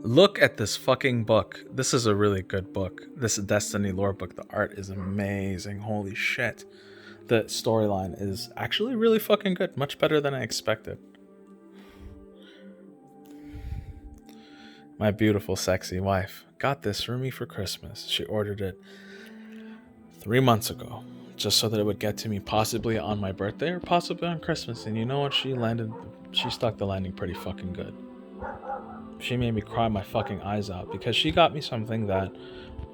Look at this fucking book. This is a really good book. This Destiny lore book. The art is amazing. Holy shit. The storyline is actually really fucking good. Much better than I expected. My beautiful, sexy wife got this for me for Christmas. She ordered it 3 months ago, just so that it would get to me possibly on my birthday or possibly on Christmas. And you know what? She stuck the landing pretty fucking good. She made me cry my fucking eyes out because she got me something that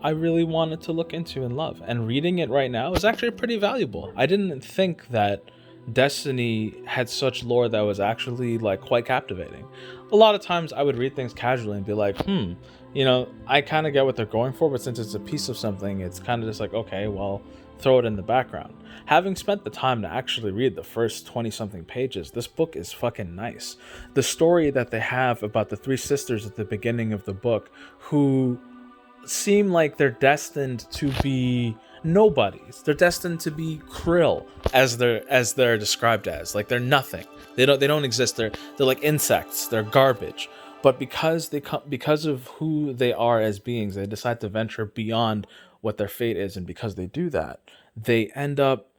I really wanted to look into and love. And reading it right now is actually pretty valuable. I didn't think that Destiny had such lore that was actually like quite captivating. A lot of times I would read things casually and be like, I kind of get what they're going for, but since it's a piece of something, it's kind of just like, okay, well, throw it in the background. Having spent the time to actually read the first 20 something pages, this book is fucking nice. The story that they have about the three sisters at the beginning of the book who seem like they're destined to be nobodies. They're destined to be krill, as they're described as. Like they're nothing. They don't exist. They're like insects. They're garbage. But because of who they are as beings, they decide to venture beyond what their fate is, and because they do that, they end up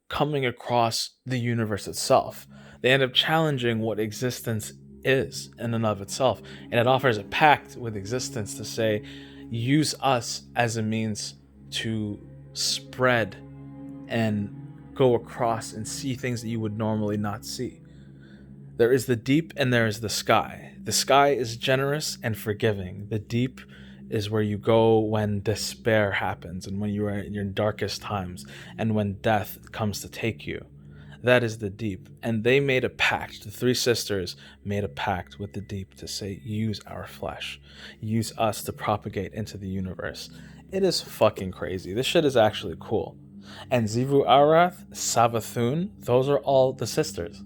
coming across the universe itself. They end up challenging what existence is in and of itself, and it offers a pact with existence to say, use us as a means to spread and go across and see things that you would normally not see. There is the deep and there is the sky. The sky is generous and forgiving. The deep is where you go when despair happens and when you are in your darkest times and when death comes to take you. That is the deep. And they made a pact. The three sisters made a pact with the deep to say, use our flesh. Use us to propagate into the universe. It is fucking crazy. This shit is actually cool. And Xivu Arath, Savathun, those are all the sisters.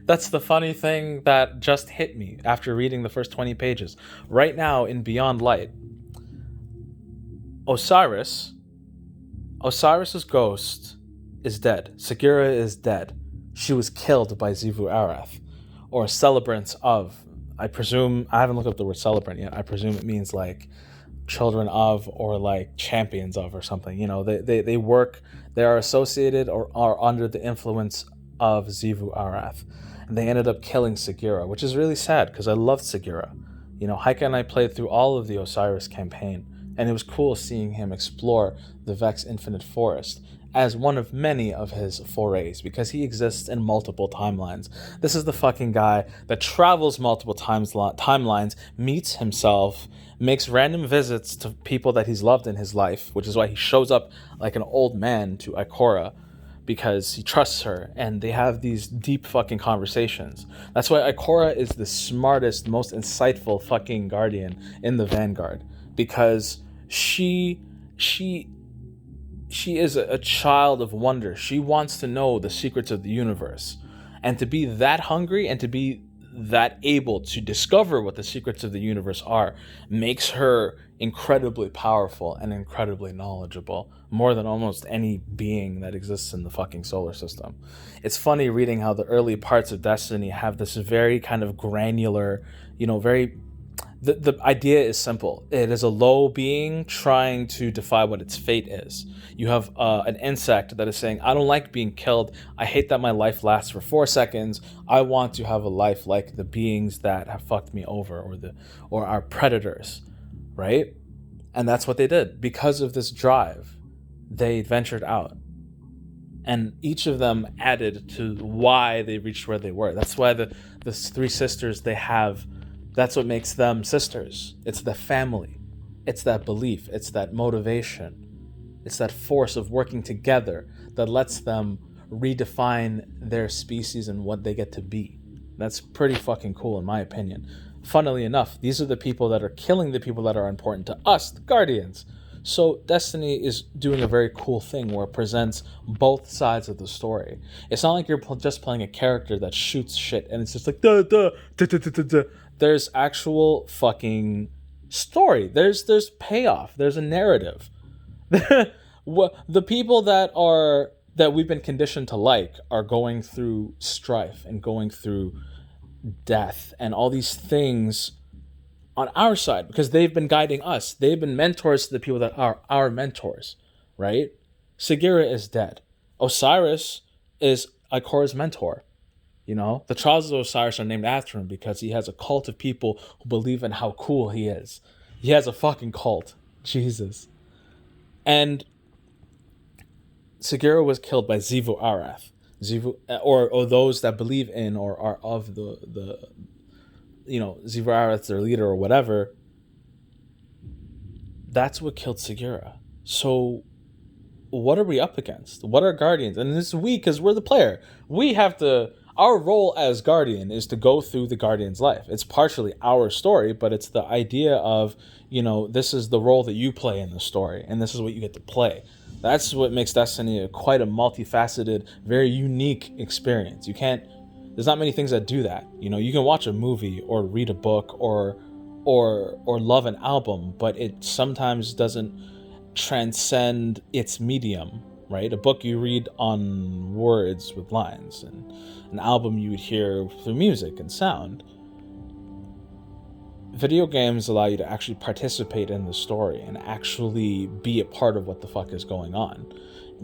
That's the funny thing that just hit me after reading the first 20 pages. Right now in Beyond Light, Osiris's ghost is dead. Segura is dead. She was killed by Xivu Arath, or celebrants of. I presume, I haven't looked up the word celebrant yet. I presume it means like children of, or like champions of, or something. They are associated or are under the influence of Xivu Arath. And they ended up killing Segura, which is really sad because I loved Segura. Heike and I played through all of the Osiris campaign, and it was cool seeing him explore the Vex Infinite Forest as one of many of his forays, because he exists in multiple timelines. This is the fucking guy that travels multiple timelines, meets himself, makes random visits to people that he's loved in his life, which is why he shows up like an old man to Ikora, because he trusts her, and they have these deep fucking conversations. That's why Ikora is the smartest, most insightful fucking guardian in the Vanguard, because she is a child of wonder. She wants to know the secrets of the universe. And to be that hungry and to be that able to discover what the secrets of the universe are makes her incredibly powerful and incredibly knowledgeable, more than almost any being that exists in the fucking solar system. It's funny reading how the early parts of Destiny have this very kind of granular, the idea is simple. It is a low being trying to defy what its fate is. You have an insect that is saying, I don't like being killed. I hate that my life lasts for 4 seconds. I want to have a life like the beings that have fucked me over, or our predators, right? And that's what they did. Because of this drive, they ventured out. And each of them added to why they reached where they were. That's why the three sisters that's what makes them sisters. It's the family. It's that belief. It's that motivation. It's that force of working together that lets them redefine their species and what they get to be. That's pretty fucking cool in my opinion. Funnily enough, these are the people that are killing the people that are important to us, the Guardians. So Destiny is doing a very cool thing where it presents both sides of the story. It's not like you're just playing a character that shoots shit and it's just like duh duh duh duh duh duh duh. There's actual fucking story. There's payoff. There's a narrative. The people that we've been conditioned to like are going through strife and going through death, and all these things on our side because they've been guiding us. They've been mentors to the people that are our mentors, right? Sagira is dead. Osiris is Ikora's mentor. You know, the Trials of Osiris are named after him because he has a cult of people who believe in how cool he is. He has a fucking cult. Jesus. And Sagira was killed by Xivu Arath. Xivu, or those that believe in or are of the Xivu Arath, their leader or whatever. That's what killed Sagira. So what are we up against? What are Guardians? And this is we, because we're the player. We have to... Our role as Guardian is to go through the Guardian's life. It's partially our story, but it's the idea of, this is the role that you play in the story, and this is what you get to play. That's what makes Destiny quite a multifaceted, very unique experience. There's not many things that do that. You can watch a movie or read a book or love an album, but it sometimes doesn't transcend its medium, right? A book you read on words with lines, and an album you would hear through music and sound. Video games allow you to actually participate in the story and actually be a part of what the fuck is going on.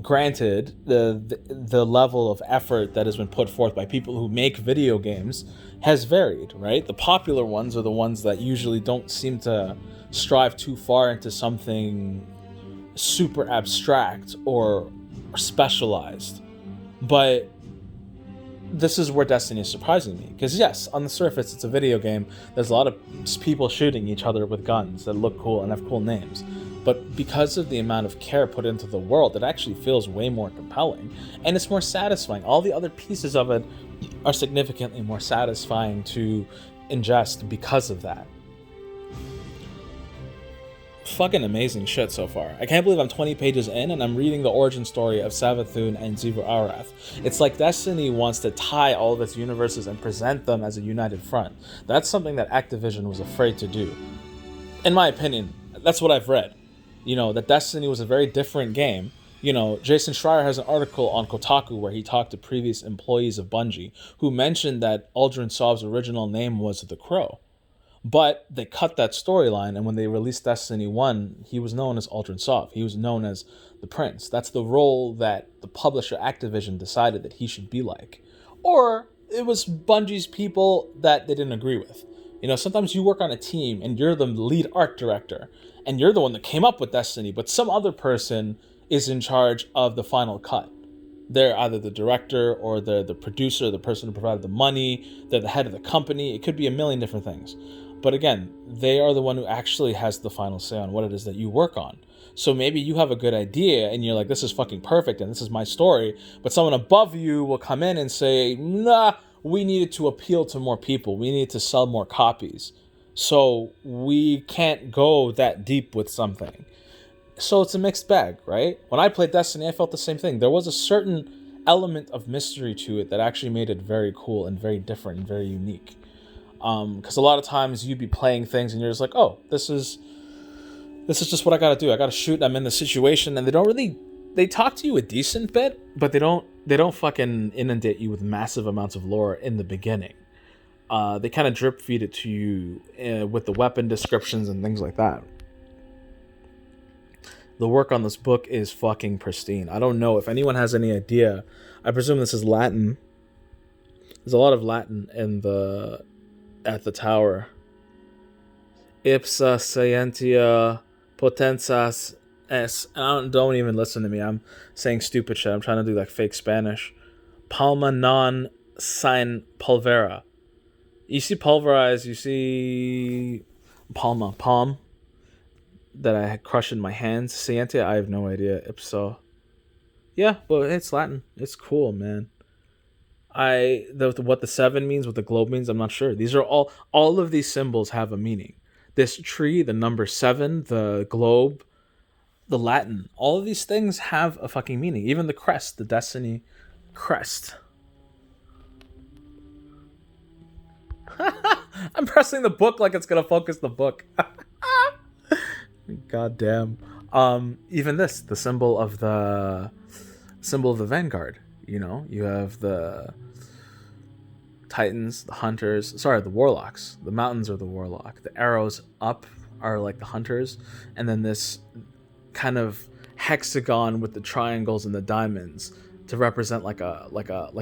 Granted, the level of effort that has been put forth by people who make video games has varied, right? The popular ones are the ones that usually don't seem to strive too far into something super abstract or specialized. But this is where Destiny is surprising me, because yes, on the surface it's a video game. There's a lot of people shooting each other with guns that look cool and have cool names, but because of the amount of care put into the world, it actually feels way more compelling and it's more satisfying. All the other pieces of it are significantly more satisfying to ingest because of that. Fucking amazing shit so far. I can't believe I'm 20 pages in and I'm reading the origin story of Savathun and Xivu Arath. It's like Destiny wants to tie all of its universes and present them as a united front. That's something that Activision was afraid to do. In my opinion, that's what I've read. That Destiny was a very different game. Jason Schreier has an article on Kotaku where he talked to previous employees of Bungie who mentioned that Aldrin Sov's original name was The Crow. But they cut that storyline, and when they released Destiny 1, he was known as Aldrin Sov. He was known as the Prince. That's the role that the publisher Activision decided that he should be like. Or it was Bungie's people that they didn't agree with. Sometimes you work on a team and you're the lead art director, and you're the one that came up with Destiny, but some other person is in charge of the final cut. They're either the director or they're the producer, the person who provided the money, they're the head of the company. It could be a million different things. But again, they are the one who actually has the final say on what it is that you work on. So maybe you have a good idea and you're like, this is fucking perfect and this is my story. But someone above you will come in and say, nah, we needed to appeal to more people. We need to sell more copies. So we can't go that deep with something. So it's a mixed bag, right? When I played Destiny, I felt the same thing. There was a certain element of mystery to it that actually made it very cool and very different and very unique. Because a lot of times you'd be playing things and you're just like, oh, this is just what I gotta do. I gotta shoot. I'm in the situation, and they talk to you a decent bit, but they don't fucking inundate you with massive amounts of lore in the beginning. They kind of drip feed it to you with the weapon descriptions and things like that. The work on this book is fucking pristine. I don't know if anyone has any idea. I presume this is Latin. There's a lot of Latin at the tower. Ipsa scientia potensas es. Don't even listen to me. I'm saying stupid shit. I'm trying to do like fake Spanish. Palma non sin pulvera. You see pulverize. You see palm that I had crushed in my hands. Scientia. I have no idea. Ipso. Yeah, but it's Latin. It's cool, man. What the 7 means, what the globe means, I'm not sure. These are all of these symbols have a meaning. This tree, the number 7, the globe, the Latin, all of these things have a fucking meaning. Even the crest, the Destiny crest. I'm pressing the book like it's gonna focus the book. God damn. Even this, the symbol of the Vanguard. You have the Titans, the Hunters. Sorry, the Warlocks. The mountains are the Warlock. The arrows up are like the Hunters, and then this kind of hexagon with the triangles and the diamonds to represent like a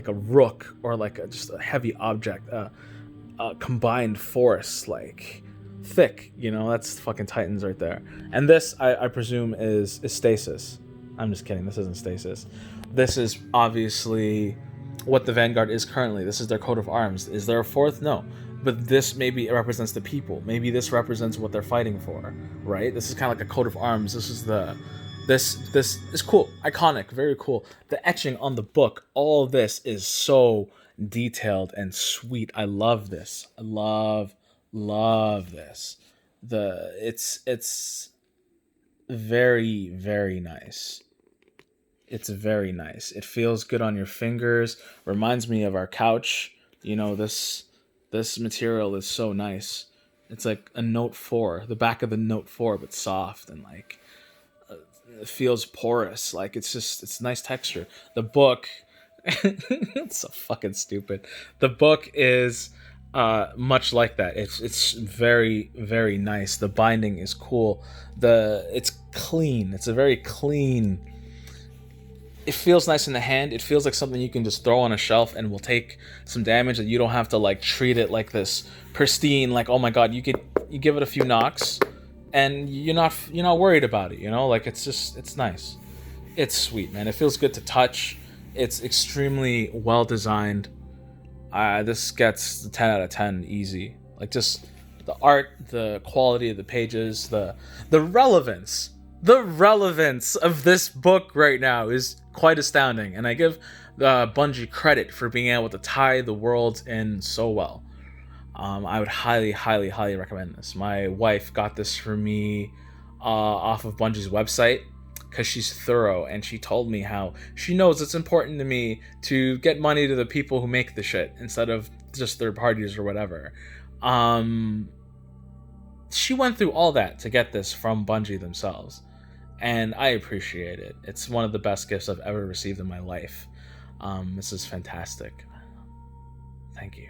rook, or like just a heavy object, a combined force, like thick. That's fucking Titans right there. And this, I presume, is stasis. I'm just kidding. This isn't stasis. This is obviously what the Vanguard is currently. This is their coat of arms. Is there a fourth? No. But this maybe it represents the people. Maybe this represents what they're fighting for, right? This is kind of like a coat of arms. This is cool, iconic, very cool. The etching on the book, all this is so detailed and sweet. I love this. I love this. It's very, very nice. It's very nice. It feels good on your fingers. Reminds me of our couch. This material is so nice. It's like a Note 4, the back of the Note 4, but soft, and like it feels porous. Like it's nice texture. The book, it's so fucking stupid. The book is much like that. It's very, very nice. The binding is cool. It's clean. It's a very clean. It feels nice in the hand. It feels like something you can just throw on a shelf and will take some damage, that you don't have to like treat it like this pristine, like, oh my god. You give it a few knocks and you're not worried about it, like it's nice. It's sweet, man. It feels good to touch. It's extremely well designed. This gets the 10 out of 10 easy. Like, just the art, the quality of the pages, the relevance. The relevance of this book right now is quite astounding, and I give Bungie credit for being able to tie the worlds in so well. I would highly, highly, highly recommend this. My wife got this for me off of Bungie's website because she's thorough, and she told me how she knows it's important to me to get money to the people who make the shit instead of just third parties or whatever. She went through all that to get this from Bungie themselves, and I appreciate it. It's one of the best gifts I've ever received in my life. This is fantastic. Thank you.